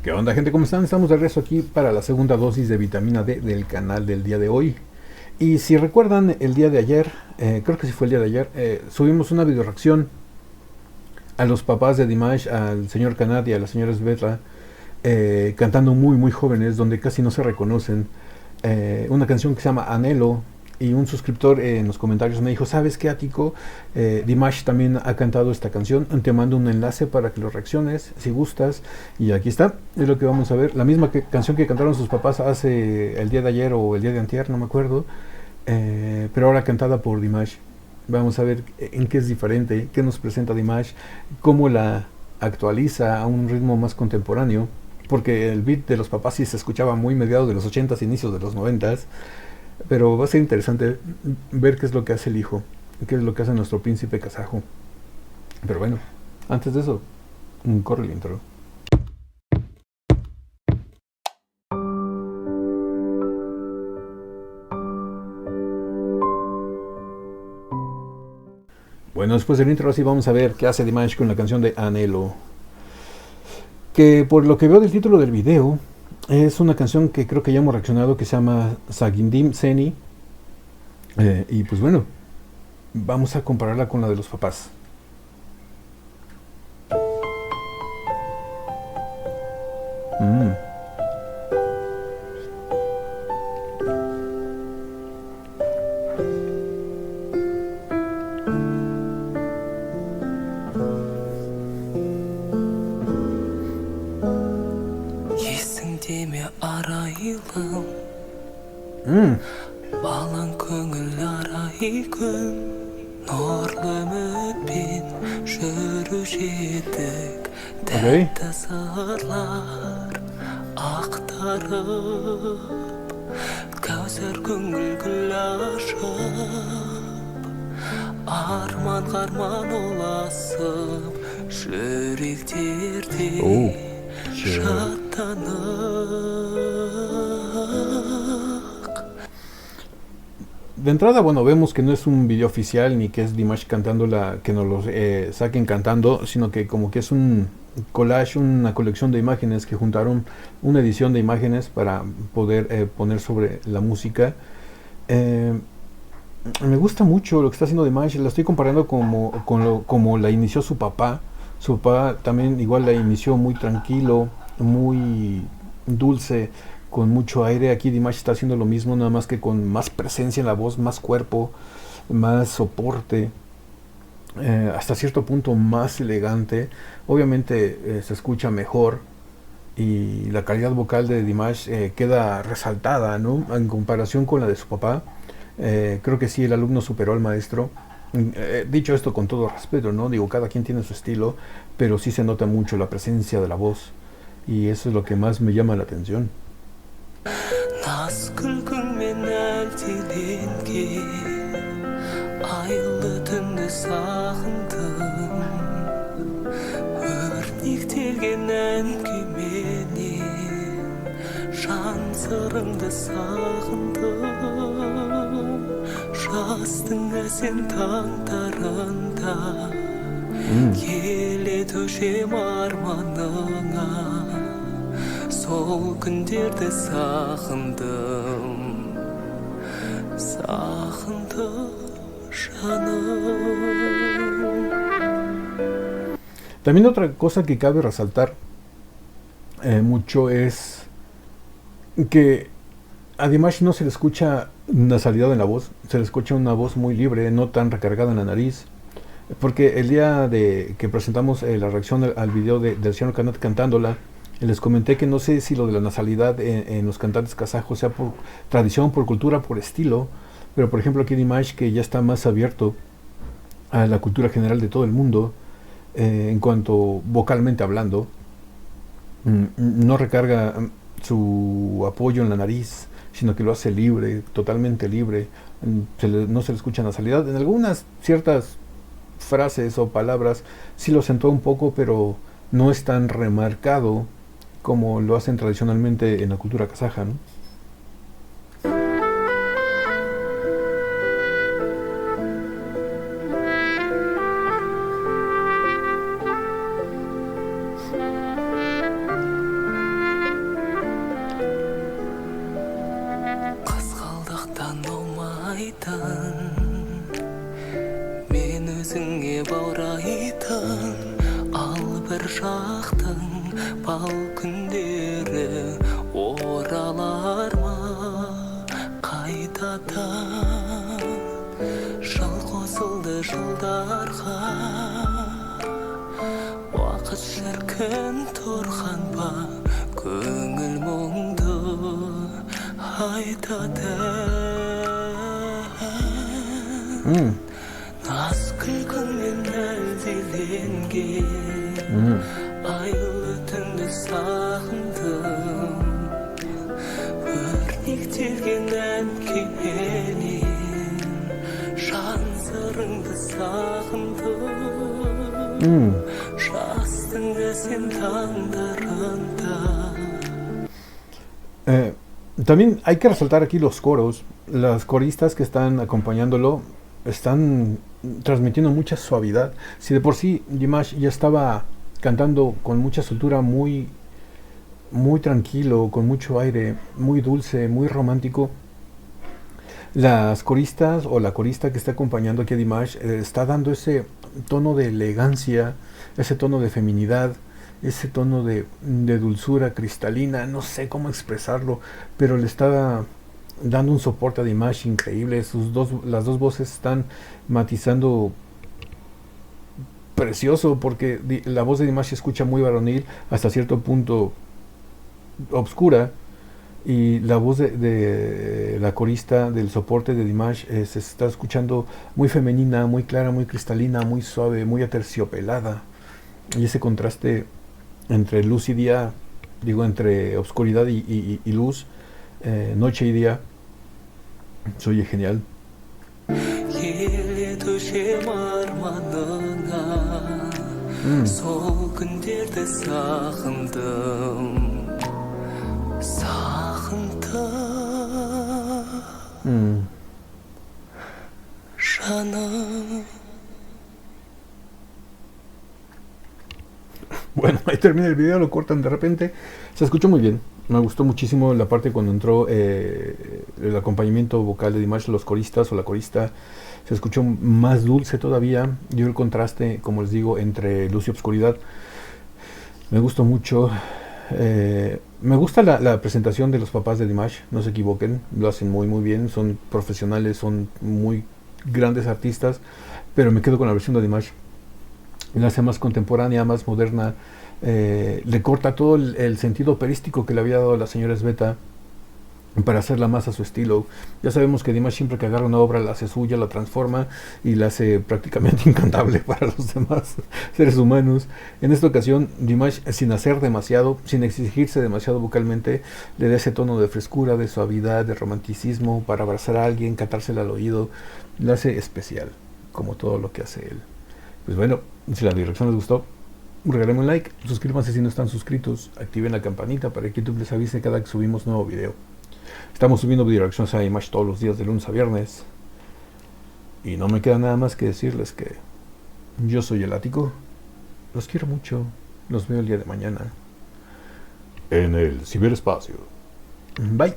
¿Qué onda, gente? ¿Cómo están? Estamos de regreso aquí para la segunda dosis de vitamina D del canal del día de hoy. Y si recuerdan, el día de ayer, creo que sí fue el día de ayer, subimos una video reacción a los papás de Dimash, al señor Kanat y a la señora Svetlana, cantando muy, muy jóvenes, donde casi no se reconocen. Una canción que se llama Anhelo. Y un suscriptor en los comentarios me dijo, ¿sabes qué, Ático? Dimash también ha cantado esta canción. Te mando un enlace para que lo reacciones, si gustas. Y aquí está, es lo que vamos a ver. La misma canción que cantaron sus papás hace el día de ayer o el día de antier, no me acuerdo. Pero ahora cantada por Dimash. Vamos a ver en qué es diferente, qué nos presenta Dimash, cómo la actualiza a un ritmo más contemporáneo. Porque el beat de los papás sí se escuchaba muy mediados de los 80s, inicios de los 90s. Pero va a ser interesante ver qué es lo que hace el hijo, qué es lo que hace nuestro príncipe kazajo. Pero bueno, antes de eso, corre el intro. Bueno, después del intro así vamos a ver qué hace Dimash con la canción de Anhelo. Que por lo que veo del título del video, es una canción que creo que ya hemos reaccionado que se llama Sagindim Seni. Y pues bueno, vamos a compararla con la de los papás. Mm, Есіңдеме арайлым mm, балаң көңіл арай күн нұрлы үмітпен жүруші едік ok. тәтті сырлар ақтарып кәусар көңіл гүл ашып арманға арман ұласып жүректерде Oh, shit. шаттанып. De entrada, bueno, vemos que no es un video oficial ni que es Dimash cantándola, que nos lo saquen cantando, sino que como que es un collage, una colección de imágenes que juntaron una edición de imágenes para poder poner sobre la música. Eh, Me gusta mucho lo que está haciendo Dimash, la estoy comparando como la inició su papá. Su papá también igual la inició muy tranquilo, muy dulce, con mucho aire. Aquí Dimash está haciendo lo mismo, nada más que con más presencia en la voz, más cuerpo, más soporte, hasta cierto punto más elegante. Obviamente se escucha mejor y la calidad vocal de Dimash queda resaltada, ¿no? En comparación con la de su papá. Creo que sí, el alumno superó al maestro. Dicho esto con todo respeto, ¿no? Digo, cada quien tiene su estilo, pero sí se nota mucho la presencia de la voz. Y eso es lo que más me llama la atención. Наз күлкіңмен әлдиленген айлы түнді сағындым өрнектелген әңгіменен жан сырымды сағындым жастың әсем таңдарында келеді өшем арманыңа сол күндерді сағындым жаным. También otra cosa que cabe resaltar mucho es que a Dimash no se le escucha nasalidad en la voz, se le escucha una voz muy libre, no tan recargada en la nariz. Porque el día de que presentamos la reacción al video del señor Kanat cantándola, les comenté que no sé si lo de la nasalidad en los cantantes kazajos sea por tradición, por cultura, por estilo, pero por ejemplo aquí Dimash, que ya está más abierto a la cultura general de todo el mundo, en cuanto vocalmente hablando, no recarga su apoyo en la nariz, sino que lo hace libre, totalmente libre. No se le escucha nasalidad. En algunas ciertas frases o palabras sí lo acentúa un poco, pero no es tan remarcado como lo hacen tradicionalmente en la cultura kazaja, ¿no? өзіңе баурайтын ал бір жақтың бал күндері оралар ма қайтадан жыл қосылды жылдарға уақыт шіркін тұрған ба көңіл мұңды айтады наз күлкіңмен әлдиленген айлы түнді сағындым өрнектелген әнкенен жан сырыңды сағындым жастың әсем таңдарында. También hay que resaltar aquí los coros. Las coristas que están acompañándolo están transmitiendo mucha suavidad. Si de por sí Dimash ya estaba cantando con mucha soltura, muy tranquilo, con mucho aire, muy dulce, muy romántico, las coristas o la corista que está acompañando aquí a Dimash está dando ese tono de elegancia, ese tono de feminidad, ese tono de dulzura cristalina, no sé cómo expresarlo, pero le está dando un soporte a Dimash increíble. Las dos voces están matizando precioso, porque la voz de Dimash se escucha muy varonil, hasta cierto punto obscura, y la voz de la corista del soporte de Dimash se está escuchando muy femenina, muy clara, muy cristalina, muy suave, muy aterciopelada, y ese contraste entre luz y día, entre oscuridad y luz, noche y día, se oye genial. Сол күндерді сағындым жаным. Bueno, ahí termina el video, lo cortan de repente. Se escuchó muy bien. Me gustó muchísimo la parte cuando entró el acompañamiento vocal de Dimash, los coristas o la corista. Se escuchó más dulce todavía. Dio el contraste, como les digo, entre luz y obscuridad. Me gustó mucho. Me gusta la presentación de los papás de Dimash. No se equivoquen, lo hacen muy muy bien. Son profesionales, son muy grandes artistas. Pero me quedo con la versión de Dimash. La hace más contemporánea, más moderna, le corta todo el sentido operístico que le había dado a la señora Sveta para hacerla más a su estilo. Ya sabemos que Dimash siempre que agarra una obra la hace suya, la transforma y la hace prácticamente incantable para los demás seres humanos. En esta ocasión Dimash, sin hacer demasiado, sin exigirse demasiado vocalmente, le da ese tono de frescura, de suavidad, de romanticismo para abrazar a alguien, cantársela al oído. La hace especial, como todo lo que hace él. Pues bueno, si la dirección les gustó, regálame un like, suscríbanse si no están suscritos, activen la campanita para que YouTube les avise cada que subimos nuevo video. Estamos subiendo video reacciones a Dimash todos los días de lunes a viernes. Y no me queda nada más que decirles que yo soy el Ático. Los quiero mucho. Los veo el día de mañana en el ciberespacio. Bye.